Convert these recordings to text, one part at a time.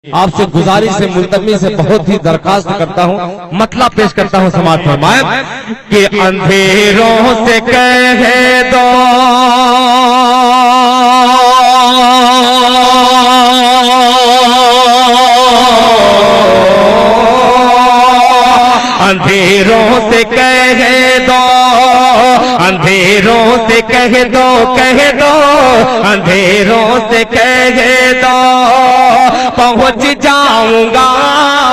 आपसे गुजारिश से मुल्तमी से बहुत ही दरखास्त करता हूँ, मतलब पेश करता हूँ समाज फरमाए कि अंधेरों से कह दो अंधेरों से कह दो अंधेरों से कह दो अंधेरों से कह दो पहुंच जाऊंगा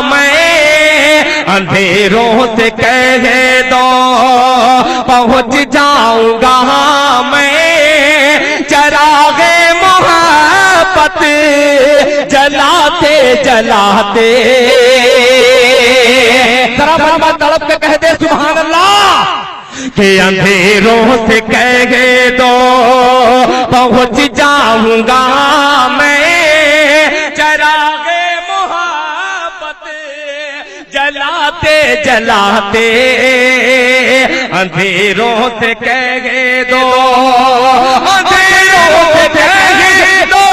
मैं अंधेरों से कह दो पहुंच जाऊंगा मैं चरागे मोहब्बत जलाते जलाते जरा बड़ा तड़प के कह दे सुभान अल्लाह कि अंधेरों से कह दो पहुंच जाऊंगा मैं चरागे मोहब्बत जलाते जलाते अंधेरों से कह दो अंधेरों से कह दो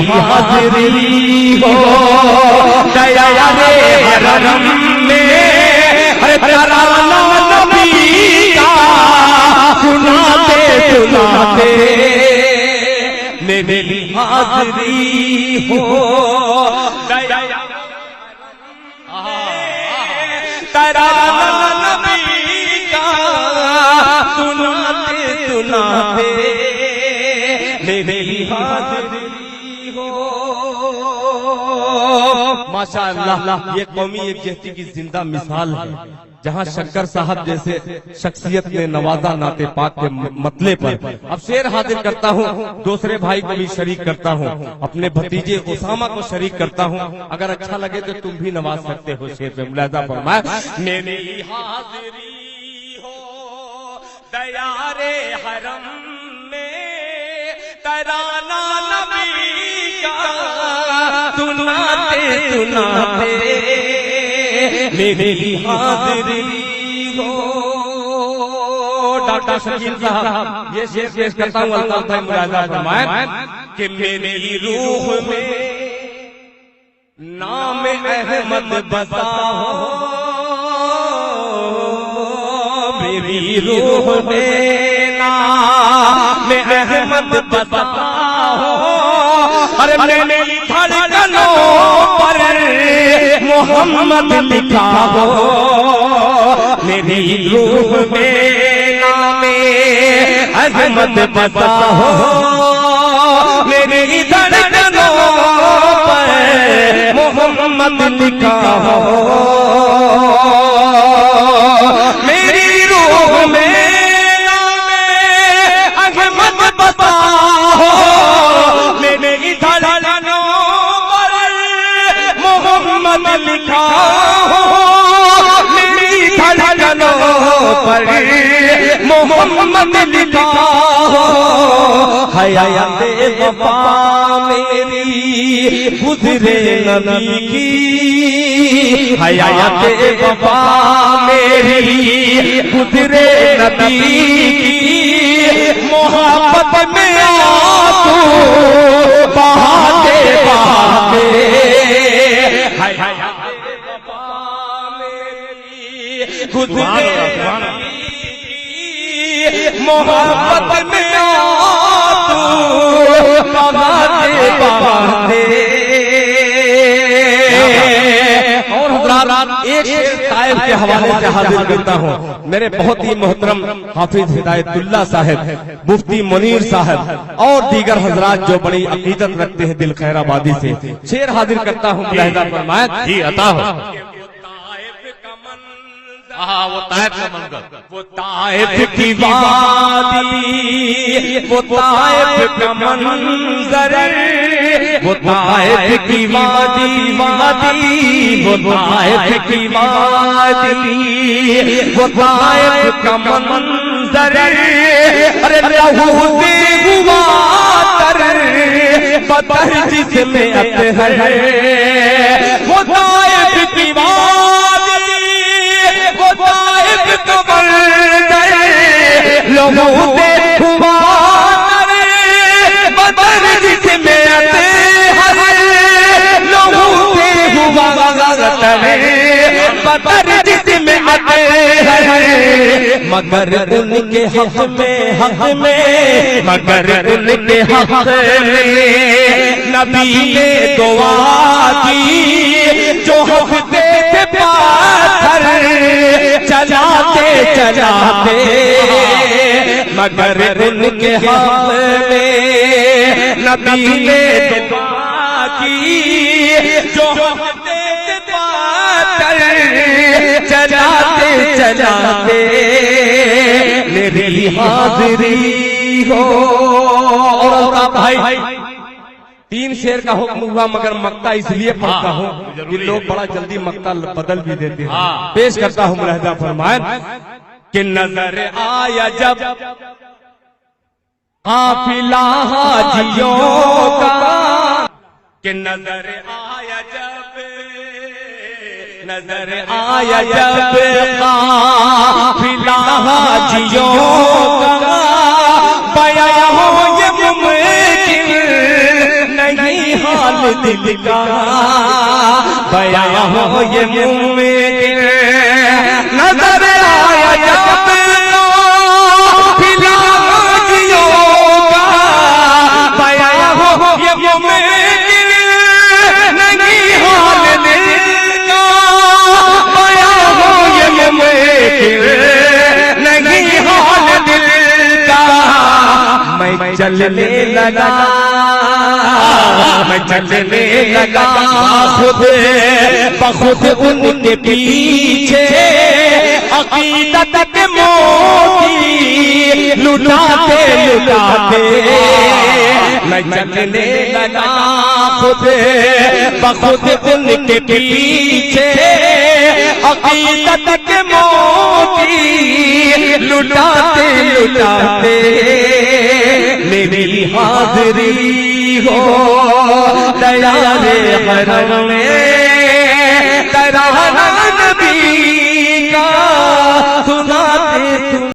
हाज़िरी हो दया रे हरम में तराना नबी का सुनाते सुनाते मेरी हाज़िरी हो दया तराना नबी का सुनाते सुनाते मेरी हाज़िरी माशाअल्लाह। ये कौमी यकजहती की जिंदा मिसाल है, जहां शक्कर साहब जैसे शख्सियत ने नवाजा नाते पाक के मतले पर। अब शेर हाजिर करता हूँ, दूसरे भाई को भी शरीक करता हूँ, अपने भतीजे उसामा को शरीक करता हूँ। अगर अच्छा लगे तो तुम भी नवाज सकते हो। शेर पे मुलाजा फरमाए मेरी हाजिरी हो दया रे हरम में तराना नबी का सुनाते सुनाते मेरी हाज़िरी हो। डॉक्टर शकील साहब ये शेर पेश करता हूँ, अल्ताफ भाई मुलाजा फरमाए कि मेरी रूह में नाम अहमद बसा हो मेरी रूह में नाम अहमद बसा हो अरे मैंने धड़कनों पर मोहम्मद लिखा हो मेरी रूह में नामे अहमद बसा हो मेरी धड़कनों पर मोहम्मद लिखा हो मेरी रूह में नामे अहमद बसा हो मेरी धड़कनों पर मोहम्मद लिखा हो मेरी धड़कनों पर मोहम्मद लिखा हो हयात वफा मेरी गुज़रे नबी की हयात वफा मेरी गुज़रे नबी की मोहब्बत में आंसू बहाते बहाते गुज़रे मोहब्बत में आंसू बहाते बहाते। और हज़रात एक ताइफ के हवाले से हाजिर करता हूँ। मेरे बहुत ही मोहतरम हाफिज हिदायतुल्लाह साहब, मुफ्ती मुनीर साहब और दीगर हजरात जो बड़ी अकीदत रखते हैं दिल खैराबादी से, शेर हाजिर करता हूँ। मुलाहिज़ा फरमाए जी अता हो। वो ताइफ का मंजर, वो ताइफ की वादी, वो ताइफ का मंजर वो ताइफ की वादी वो ताइफ की वादी, वो ताइफ का मंजर, अरे लहू से हुआ तर बतर जिसमें अतहर, वो ताइफ की वादी, वो ताइफ का मंजर, लहू से हुआ बतर जिसमें अतहर, लहू से हुआ बतर जिसमें अतहर, मगर उनके हक में मगर उनके हक में नबी ने दुआ की, जो हंसते थे पाथर चलाते चलाते, मगर उनके हक में नबी ने दुआ की, जो हंसते थे पाथर चलाते चलाते मेरी हाजिरी हो। और भाई 3 शेर का हुक्म हुआ, मगर मक्ता इसलिए पढ़ता हूँ कि लोग बड़ा जल्दी मक्ता बदल भी देते हैं। पेश करता हूँ मुलाहिजा फरमाएं कि नजर आया जब काफिला हाजियों का, कि नजर आया जब काफिला हाजियों का, बयां हो ये मुमकिन नहीं हाल दिल का, बयां हो ये मुमकिन, नजर आया जब काफिला हाजियों का, बयां हो ये मुमकिन नहीं हाल दिल का, बयां हो ये मुमकिन नहीं हाल दिल का, मैं चलने लगा खुद बखुद उनके पीछे, अकीदत के मोती लुटाते लुटाते, मैं चलने लगा खुद बखुद उनके पीछे, अकीदत के मोती लुटाते लुटाते, मेरी हाजिरी हो दया रे हरम में,